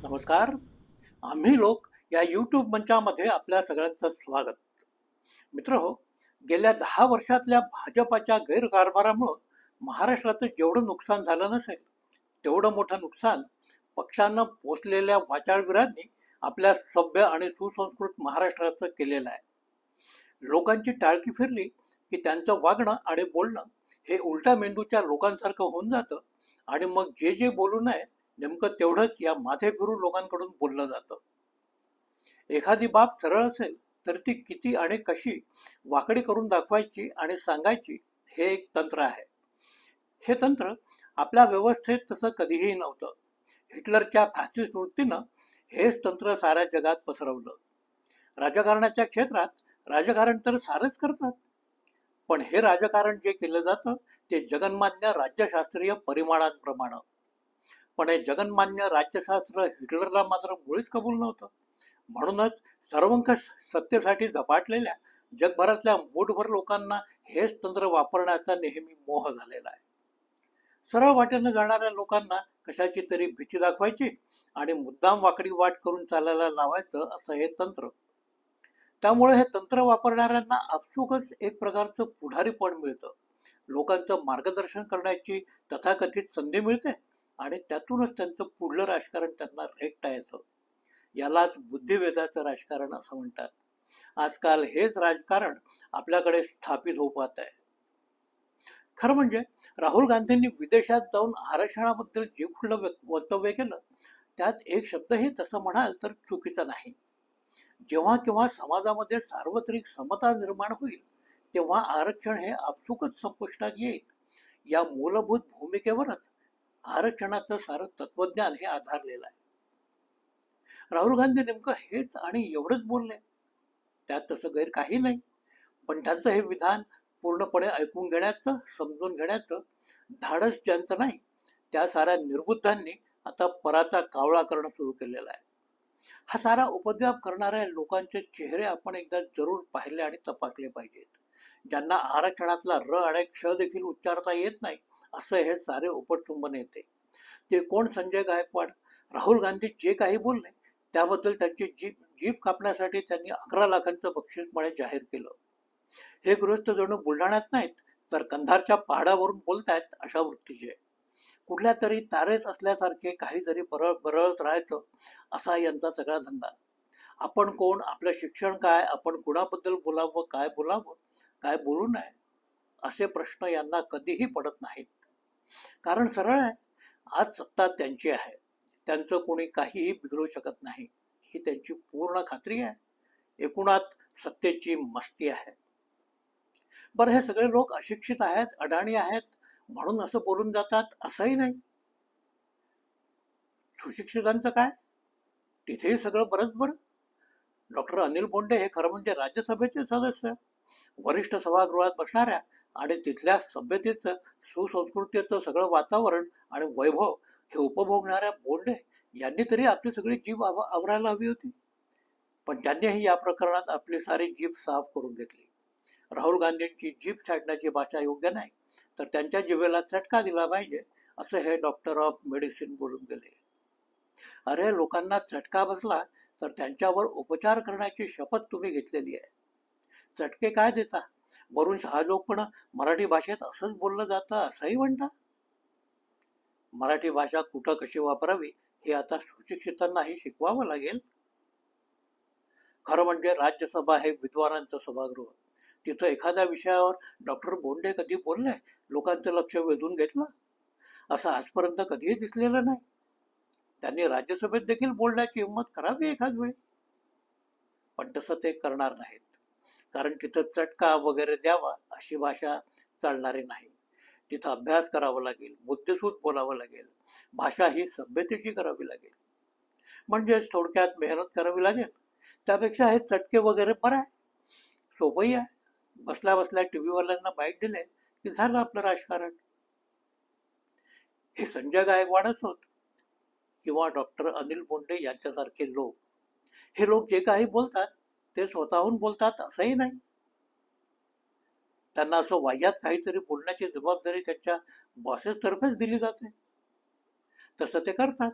नमस्कार. आम्ही लोक या यूट्यूब मंचामध्ये आपल्या सगळ्यांचं स्वागत. मित्रहो, गेल्या 10 वर्षातल्या भाजपाच्या गैरकारभारामुळं महाराष्ट्राचं जेवढं नुकसान झालं नसेल तेवढं मोठं नुकसान पक्षांना पोचलेल्या वाचाळवीरांनी आपल्या सभ्य आणि सुसंस्कृत महाराष्ट्राचं केलेलं आहे. लोकांची टाळकी फिरली की त्यांचं वागणं आणि बोलणं हे उलट्या मेंदूच्या लोकांसारखं होऊन जातं आणि मग जे जे बोलू नये नेमकं तेवढंच या माथे फिरू लोकांकडून बोललं जातं. एखादी बाब सरळ असेल तर ती किती आणि कशी वाकडी करून दाखवायची आणि सांगायची हे एक तंत्र आहे. हे तंत्र आपल्या व्यवस्थेत तसं कधीही नव्हतं. हिटलरच्या फॅसिस्ट वृत्तीनं हेच तंत्र साऱ्या जगात पसरवलं. राजकारणाच्या क्षेत्रात राजकारण तर सारच करतात, पण हे राजकारण जे केलं जातं ते जगन्मान्य राज्यशास्त्रीय परिमाणांप्रमाणे. पण हे जगन्मान्य राज्यशास्त्र हिटलरला मात्र मुळीच कबूल नव्हतं. म्हणूनच सर्वंकष सत्तेसाठी झपाटलेल्या जगभरातल्या मूठभर लोकांना हेच तंत्र वापरण्याचा नेहमी मोह झालेला आहे. सरळ वाटेनं जाणाऱ्या लोकांना कशाची तरी भीती दाखवायची आणि मुद्दाम वाकडी वाट करून चालायला लावायचं असं हे तंत्र. त्यामुळे हे तंत्र वापरणाऱ्यांना आपसुकच एक प्रकारचं पुढारीपण मिळतं. लोकांचं मार्गदर्शन करण्याची तथाकथित संधी मिळते आणि त्यातूनच त्यांचं पुढलं राजकारण त्यांना रेखता येतं. यालाच बुद्धिभेदाचं राजकारण असं म्हणतात. आजकाल हेच राजकारण आपल्याकडे स्थापित होऊ पाहत आहे. खरं म्हणजे राहुल गांधींनी विदेशात जाऊन आरक्षणाबद्दल जे कुठलं वक्तव्य केलं त्यात एक शब्दही तसं म्हणाल तर चुकीचा नाही. जेव्हा केव्हा समाजामध्ये सार्वत्रिक समता निर्माण होईल तेव्हा आरक्षण हे आपसुकच संपुष्टात येईल. या मूलभूत भूमिकेवरच आरक्षणाचं सारं तत्वज्ञान हे आधारलेलं आहे. राहुल गांधी नेमकं हेच आणि एवढंच बोलले, त्यात तसं गैर काही नाही. पण त्यांचं हे विधान पूर्णपणे ऐकून घेण्याचं, समजून घेण्याचं धाडस ज्यांचं नाही त्या साऱ्या निर्बुद्धांनी आता पराचा कावळा करणं सुरू केलेला आहे. हा सारा उपद्व्याप करणाऱ्या लोकांचे चेहरे आपण एकदा जरूर पाहिले आणि तपासले पाहिजेत. ज्यांना आरक्षणातला र आणि क्ष देखील उच्चारता येत नाही असं हे सारे उपटुंब नेते. ते कोण? संजय गायकवाड. राहुल गांधी जे काही बोलले त्याबद्दल त्यांची जीभ कापण्यासाठी त्यांनी 11 लाखांचं बक्षीस म्हणे जाहीर केलं. हे गृहस्थ जणू बुलढाण्यात नाहीत तर कंधारच्या पहाडावरून बोलतायत अशा वृत्तीचे. कुठल्या तरी तारेत असल्यासारखे काहीतरी बरळत राहायचं असा यांचा सगळा धंदा. आपण कोण, आपलं शिक्षण काय, आपण कुणाबद्दल बोलावं, काय बोलू नये असे प्रश्न यांना कधीही पडत नाहीत. कारण सरळ आहे, आज सत्ता त्यांची आहे. त्यांचं कोणी काहीही बिघडू शकत नाही ही त्यांची पूर्ण खात्री आहे. एकूणात सत्तेची मस्ती आहे. बरं, हे सगळे लोक अशिक्षित आहेत, अडाणी आहेत म्हणून असं बोलून जातात असंही नाही. सुशिक्षितांचं काय? तिथेही सगळं बरंच बरं. डॉक्टर अनिल बोंडे हे खरं म्हणजे राज्यसभेचे सदस्य, वरिष्ठ सभागृहात बसणाऱ्या आणि तिथल्या सभ्यतेचं, सुसंस्कृतीचं सगळं वातावरण आणि वैभव हे उपभोगणाऱ्या बोंडे यांनी तरी आपली सगळी जीभ आवरायला हवी होती. पण त्यांनीही या प्रकरणात आपली सारी जीभ साफ करून घेतली. राहुल गांधींची जीभ छाटण्याची भाषा योग्य नाही तर त्यांच्या जिभेला चटका दिला पाहिजे असं हे डॉक्टर ऑफ मेडिसिन बोलून गेले. अरे, लोकांना चटका बसला तर त्यांच्यावर उपचार करण्याची शपथ तुम्ही घेतलेली आहे. चटके काय देता? वरून शहाजोगपणा मराठी भाषेत असंच बोललं जातं असंही म्हणता. मराठी भाषा कुठं कशी वापरावी हे आता सुशिक्षितांनाही शिकवावं लागेल. खरं म्हणजे राज्यसभा हे विद्वानांचं सभागृह. तिथं एखाद्या विषयावर डॉक्टर बोंडे कधी बोलले, लोकांचं लक्ष वेधून घेतलं असं आजपर्यंत कधीही दिसलेलं नाही. त्यांनी राज्यसभेत देखील बोलण्याची हिंमत करावी एखाद वेळी, पण तसं ते करणार नाहीत. कारण तिथं चटका वगैरे द्यावा अशी भाषा चालणारी नाही. तिथं अभ्यास करावा लागेल, बुद्धिसूद बोलावं लागेल, भाषा ही सभ्यतेची करावी लागेल. म्हणजेच थोडक्यात मेहनत करावी लागेल. त्यापेक्षा हे चटके वगैरे बरं आहे, सोपंही आहे. बसल्या बसल्या टीव्हीवाल्यांना बाईट दिले की झालं आपलं राजकारण. हे संजय गायकवाडच होत किंवा डॉक्टर अनिल बोंडे यांच्यासारखे लोक. हे लोक जे काही बोलतात ते स्वतःहून बोलतात असंही नाही. त्यांना असं वाह्यात काहीतरी बोलण्याची जबाबदारी त्यांच्या बॉसेस तर्फेच दिली जाते, तसं ते करतात.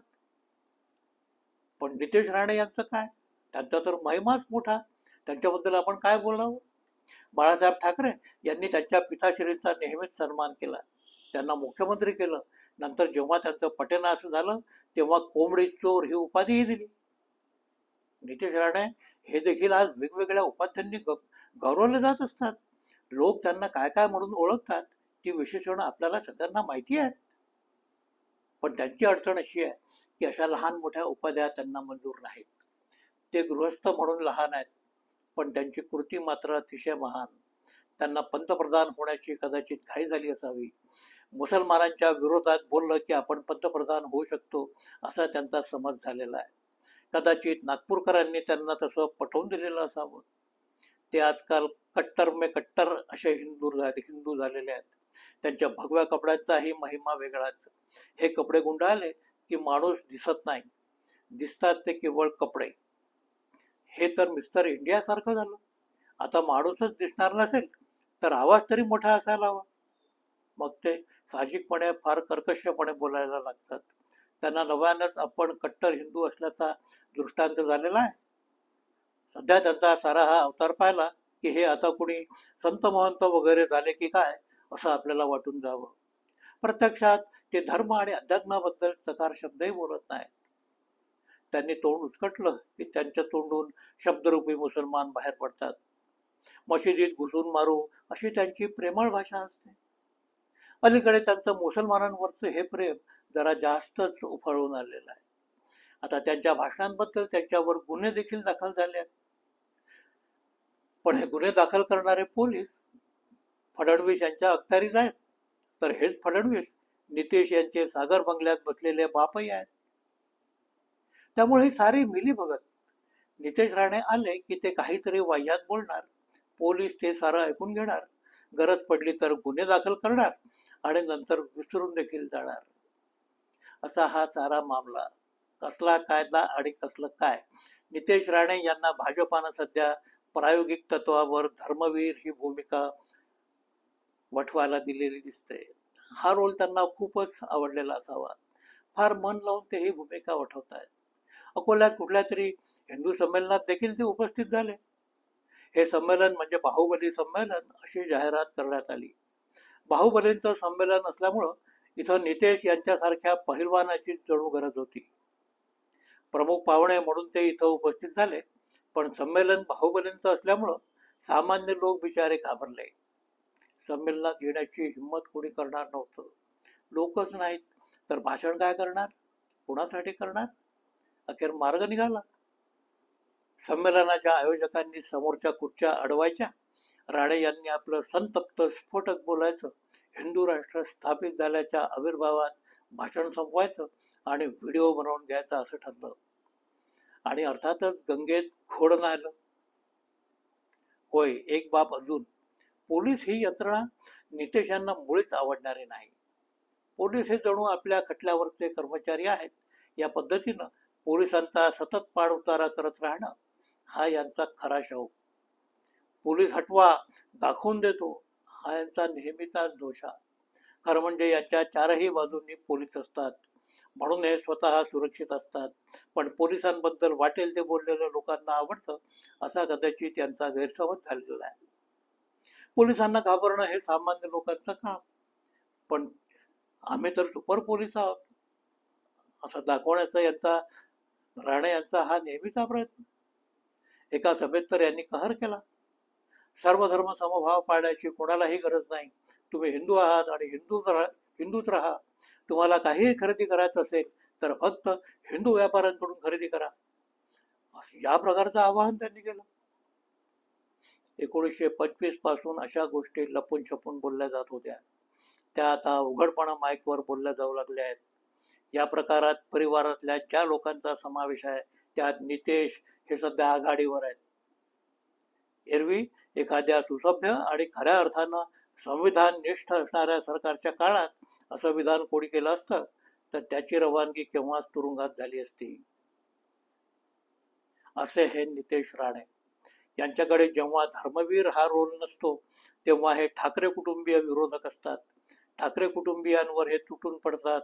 पण नितेश राणे यांचं काय? त्यांचा तर महिमाच मोठा. त्यांच्याबद्दल आपण काय बोलावं? बाळासाहेब ठाकरे यांनी त्यांच्या पिताश्रींचा नेहमीच सन्मान केला, त्यांना मुख्यमंत्री केलं. नंतर जेव्हा त्यांचं पटेनास झालं तेव्हा कोंबडी चोर ही उपाधीही दिली. नितेश राणे हे देखील आज वेगवेगळ्या उपाध्यांनी गौरवले जात असतात. लोक त्यांना काय काय म्हणून ओळखतात ती विशेषणं आपल्याला सगळ्यांना माहिती आहेत. पण त्यांची अडचण अशी आहे की अशा लहान मोठ्या उपाध्या त्यांना मंजूर नाहीत. ते गृहस्थ म्हणून लहान आहेत, पण त्यांची कृती मात्र अतिशय महान. त्यांना पंतप्रधान होण्याची कदाचित घाई झाली असावी. मुसलमानांच्या विरोधात बोललं की आपण पंतप्रधान होऊ शकतो असा त्यांचा समज झालेला आहे. कदाचित नागपूरकरांनी त्यांना तसं पटवून दिलेलं असावं. ते आजकाल कट्टर मे कट्टर असे हिंदू झालेले आहेत. त्यांच्या भगव्या कपड्यांचाही महिमा वेगळाच. हे कपडे गुंडाळले की माणूस दिसत नाही, दिसतात ते केवळ कपडे. हे तर मिस्टर इंडिया सारखं झालं. आता माणूसच दिसणार नसेल तर आवाज तरी मोठा असायला हवा. मग ते साहजिकपणे फार कर्कशपणे बोलायला लागतात. त्यांना नव्यानंच आपण कट्टर हिंदू असल्याचा दृष्टांत झालेला आहे. सध्या त्यांचा सारा हा अवतार पाहिला की हे आता कुणी संत महंत वगैरे झाले की काय असं आपल्याला वाटून जावं. प्रत्यक्षात ते धर्म आणि अध्यात्माबद्दल चकार शब्दही बोलत नाहीत. त्यांनी तोंड उचकटलं की त्यांच्या तोंडून शब्दरूपी मुसलमान बाहेर पडतात. मशिदीत घुसून मारू अशी त्यांची प्रेमळ भाषा असते. अलीकडे त्यांचं मुसलमानांवरचं हे प्रेम जरा जास्तच उफाळून आलेलं आहे. आता त्यांच्या भाषणांबद्दल त्यांच्यावर गुन्हे देखील दाखल झाले आहेत. पण हे गुन्हे दाखल करणारे पोलीस फडणवीस यांच्या अखत्यारीत आहेत. तर हेच फडणवीस नितेश यांचे सागर बंगल्यात बसलेले बापही आहेत. त्यामुळे ही सारी मिली बघत. नितेश राणे आले की ते काहीतरी वाह्यात बोलणार, पोलीस ते सारं ऐकून घेणार, गरज पडली तर गुन्हे दाखल करणार आणि नंतर विसरून देखील जाणार. असा हा सारा मामला. कसला कायदा आणि कसलं काय. नितेश राणे यांना भाजपानं सध्या प्रायोगिक तत्वावर धर्मवीर ही भूमिका वठवायला दिलेली दिसते. हा रोल त्यांना खूपच आवडलेला असावा. फार मन लावून ते ही भूमिका वठवतायत. अकोल्यात कुठल्या तरी हिंदू संमेलनात देखील ते उपस्थित झाले. हे संमेलन म्हणजे बाहुबली संमेलन अशी जाहिरात करण्यात आली. बाहुबलींचं संमेलन असल्यामुळं इथं नितेश यांच्यासारख्या पहिलवानाची जणू गरज होती. प्रमुख पाहुणे म्हणून ते इथं उपस्थित झाले. पण संमेलन बाहुबलींचं असल्यामुळं सामान्य लोक बिचारे घाबरले. संमेलनात येण्याची हिंमत कोणी करणार नव्हतं. लोकच नाहीत तर भाषण काय करणार, कोणासाठी करणार. अखेर मार्ग निघाला. संमेलनाच्या आयोजकांनी समोरच्या खुर्च्या अडवायच्या, राणे यांनी आपलं संतप्त स्फोटक बोलायचं, हिंदू राष्ट्र स्थापित झाल्याच्या आविर्भावात भाषण संपवायचं आणि व्हिडिओ बनवून घ्यायचा असं ठरलं. आणि अर्थातच गंगेत घोड आलं. होय, एक बाब अजून. पोलीस ही यंत्रणा नितेश यांना मुळीच आवडणारी नाही. पोलीस हे जणू आपल्या खटल्यावरचे कर्मचारी आहेत. या पद्धतीनं पोलिसांचा सतत पाणउतारा करत राहणं हा यांचा खरा शौक. पोलीस हटवा, दाखवून देतो हा यांचा नेहमीचाच दोषा. खरं म्हणजे यांच्या चारही बाजूंनी पोलीस असतात म्हणून हे स्वतः सुरक्षित असतात. पण पोलिसांबद्दल वाटेल ते बोललेलं लोकांना आवडतं असा कदाचित यांचा गैरसमज झालेला आहे. पोलिसांना घाबरणं हे सामान्य लोकांचं काम. पण आम्ही तर सुपर पोलीस आहोत असं दाखवण्याचा यांचा राणे यांचा हा नेहमीचा प्रयत्न. एका सभेत तर यांनी कहर केला, सर्व धर्म समभाव पाळण्याची कोणालाही गरज नाही. तुम्ही हिंदू आहात आणि हिंदूच राहा. तुम्हाला काहीही खरेदी करायचं असेल तर फक्त हिंदू व्यापाऱ्यांकडून खरेदी करा. या प्रकारचं आवाहन त्यांनी केलं. 1925 पासून अशा गोष्टी लपून छपून बोलल्या जात होत्या. त्या आता उघडपणा माईकवर बोलल्या जाऊ लागल्या आहेत. या प्रकारात परिवारातल्या ज्या लोकांचा समावेश आहे त्यात नितेश हे सध्या आघाडीवर आहेत. एरवी एखाद्या सुसभ्य आणि खऱ्या अर्थानं संविधान निष्ठ असणाऱ्या सरकारच्या काळात असं विधान कोणी केलं असतं तर त्याची रवानगी केव्हाच तुरुंगात झाली असती. असे हे नितेश राणे. यांच्याकडे जेव्हा धर्मवीर हा रोल नसतो तेव्हा हे ठाकरे कुटुंबीय विरोधक असतात. ठाकरे कुटुंबियांवर हे तुटून पडतात.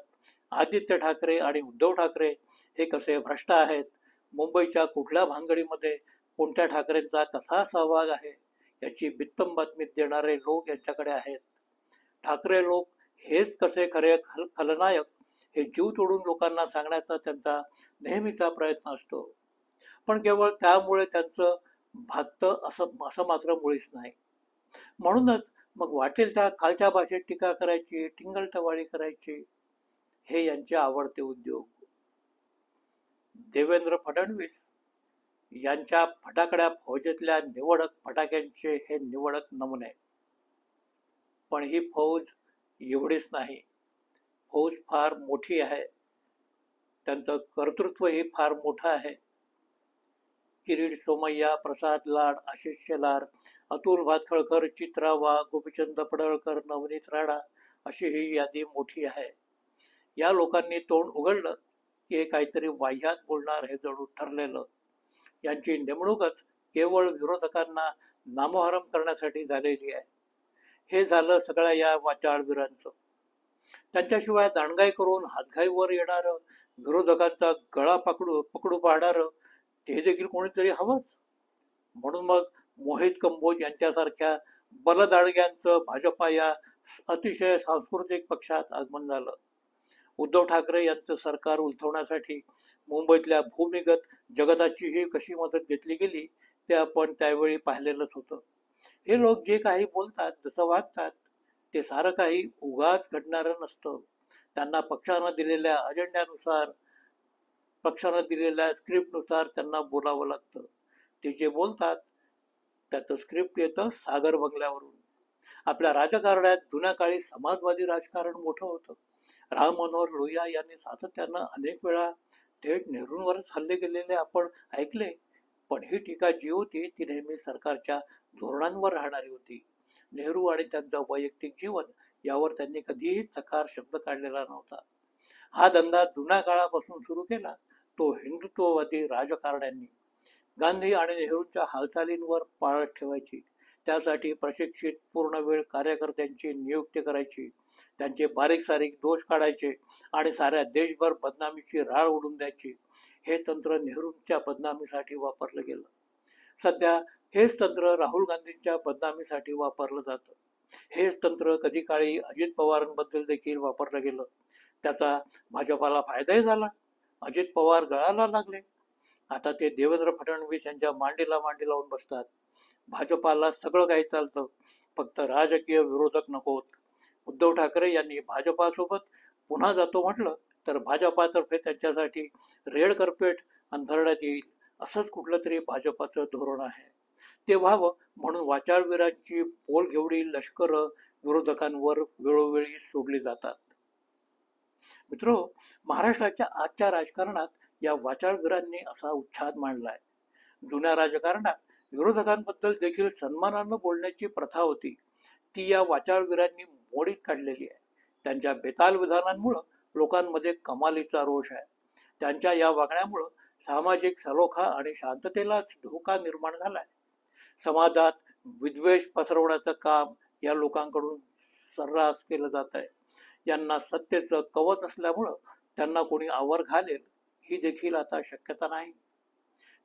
आदित्य ठाकरे आणि उद्धव ठाकरे हे कसे भ्रष्ट आहेत मुंबईच्या कुठल्या भानगडीमध्ये कोणत्या ठाकरेंचा कसा सहभाग आहे याची बित्तम बातमी देणारे लोक यांच्याकडे आहेत. ठाकरे लोक हेच कसे खरे खलनायक हे जीव तोडून लोकांना सांगण्याचा त्यांचा नेहमीचा प्रयत्न असतो. पण केवळ त्यामुळे त्यांचं भागतं असं मात्र मुळीच नाही. म्हणूनच मग वाटेल त्या खालच्या भाषेत टीका करायची, टिंगलटवाळी करायची, हे यांचे आवडते उद्योग. देवेंद्र फडणवीस यांच्या फटाकड्या फौजेतल्या निवडक फटाक्यांचे हे निवडक नमुने. पण ही फौज एवढीच नाही, फौज फार मोठी आहे. त्यांचं कर्तृत्वही फार मोठं आहे. किरीट सोमय्या, प्रसाद लाड, आशिष शेलार, अतुल भातखळकर, चित्रा वाघ, गोपीचंद पडळकर, नवनीत राणा अशी ही यादी मोठी आहे. या लोकांनी तोंड उघडलं की हे काहीतरी वाह्यात बोलणार हे जणू ठरलेलं. यांची नेमणूकच केवळ विरोधकांना नामोहरम करण्यासाठी झालेली आहे. हे झालं सगळ्या या वाचाळवीरांचं. त्यांच्याशिवाय दांडगाई करून हातघाईवर येणारं, विरोधकांचा गळा पकडू पाहणारं ते देखील कोणीतरी हवंच. म्हणून मग मोहित कंबोज यांच्यासारख्या बलदाडग्यांचं भाजपा या अतिशय सांस्कृतिक पक्षात आगमन झालं. उद्धव ठाकरे यांचं सरकार उलथवण्यासाठी मुंबईतल्या भूमिगत जगताचीही कशी मदत घेतली गेली ते आपण त्यावेळी पाहिलेलंच होतं. हे लोक जे काही बोलतात, जसं वागतात, ते सारं काही उगाच घडणारं नसतं. त्यांना पक्षानं दिलेल्या अजेंड्यानुसार, पक्षानं दिलेल्या स्क्रिप्टनुसार त्यांना बोलावं लागतं. ते जे बोलतात त्याचं स्क्रिप्ट येतं सागर बंगल्यावरून. आपल्या राजकारणात जुन्या काळी समाजवादी राजकारण मोठं होतं. राम मनोहर लोहिया यांनी सातत्यानं अनेक वेळा थेट नेहरूंवरच हल्ले केलेले आपण ऐकले. पण ही टीका जी होती ती नेहमी सरकारच्या धोरणांवर राहणारी होती. नेहरू आणि त्यांचं वैयक्तिक जीवन यावर त्यांनी कधीही चकार शब्द काढलेला नव्हता. हा धंदा जुन्या काळापासून सुरू केला तो हिंदुत्ववादी राजकारण्यांनी. गांधी आणि नेहरूंच्या हालचालींवर पाळत ठेवायची, त्यासाठी प्रशिक्षित पूर्णवेळ कार्यकर्त्यांची नियुक्ती करायची, त्यांचे बारीक सारीक दोष काढायचे आणि साऱ्या देशभर बदनामीची राळ उडून द्यायची. हे तंत्र नेहरूंच्या बदनामीसाठी वापरलं गेलं. सध्या हेच तंत्र राहुल गांधींच्या बदनामीसाठी वापरलं जातं. हेच तंत्र कधी काळी अजित पवारांबद्दल देखील वापरलं गेलं. त्याचा भाजपाला फायदाही झाला. अजित पवार गळाला लागले. आता ते देवेंद्र फडणवीस यांच्या मांडीला मांडी लावून बसतात. भाजपाला सगळं काही चालतं, फक्त राजकीय विरोधक नकोत. उद्धव ठाकरे यांनी भाजपासोबत पुन्हा जातो म्हटलं तर भाजपातर्फे त्यांच्यासाठी रेड कार्पेट अंथरण्यात येईल, असंच कुठलं तरी भाजपाचं धोरण आहे. ते व्हावं म्हणून वाचाळवीरांची पोलघेवडी लष्करं विरोधकांवर वेळोवेळी सोडली जातात. मित्रो, महाराष्ट्राच्या आजच्या राजकारणात या वाचाळवीरांनी असा उच्छाद मांडलाय. जुन्या राजकारणात विरोधकांबद्दल देखील सन्मानानं बोलण्याची प्रथा होती, ती या वाचाळवीरांनी मोडीत काढलेली आहे. त्यांच्या बेताल विधानांमुळं लोकांमध्ये कमालीचा रोष आहे. त्यांच्या या वागण्यामुळं सामाजिक सलोखा आणि शांततेलाच धोका निर्माण झालाय. समाजात विद्वेष पसरवण्याचं काम या लोकांकडून सर्रास केलं जात आहे. यांना सत्तेचं कवच असल्यामुळं त्यांना कोणी आवर घालेल ही देखील आता शक्यता नाही.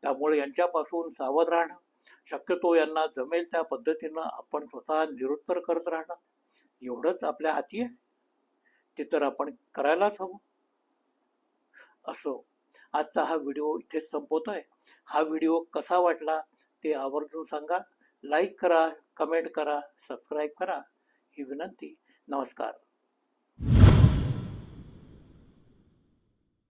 त्यामुळे यांच्यापासून सावध राहणं, शक्यतो यांना जमेल त्या पद्धतीनं आपण स्वतः निरुत्तर करत राहणं एवढंच आपल्या हाती आहे. ते तर आपण करायलाच हवं. असो, आजचा हा व्हिडिओ इथेच संपवतोय. हा व्हिडिओ कसा वाटला ते आवर्जून सांगा. लाईक करा, कमेंट करा, सबस्क्राईब करा ही विनंती. नमस्कार.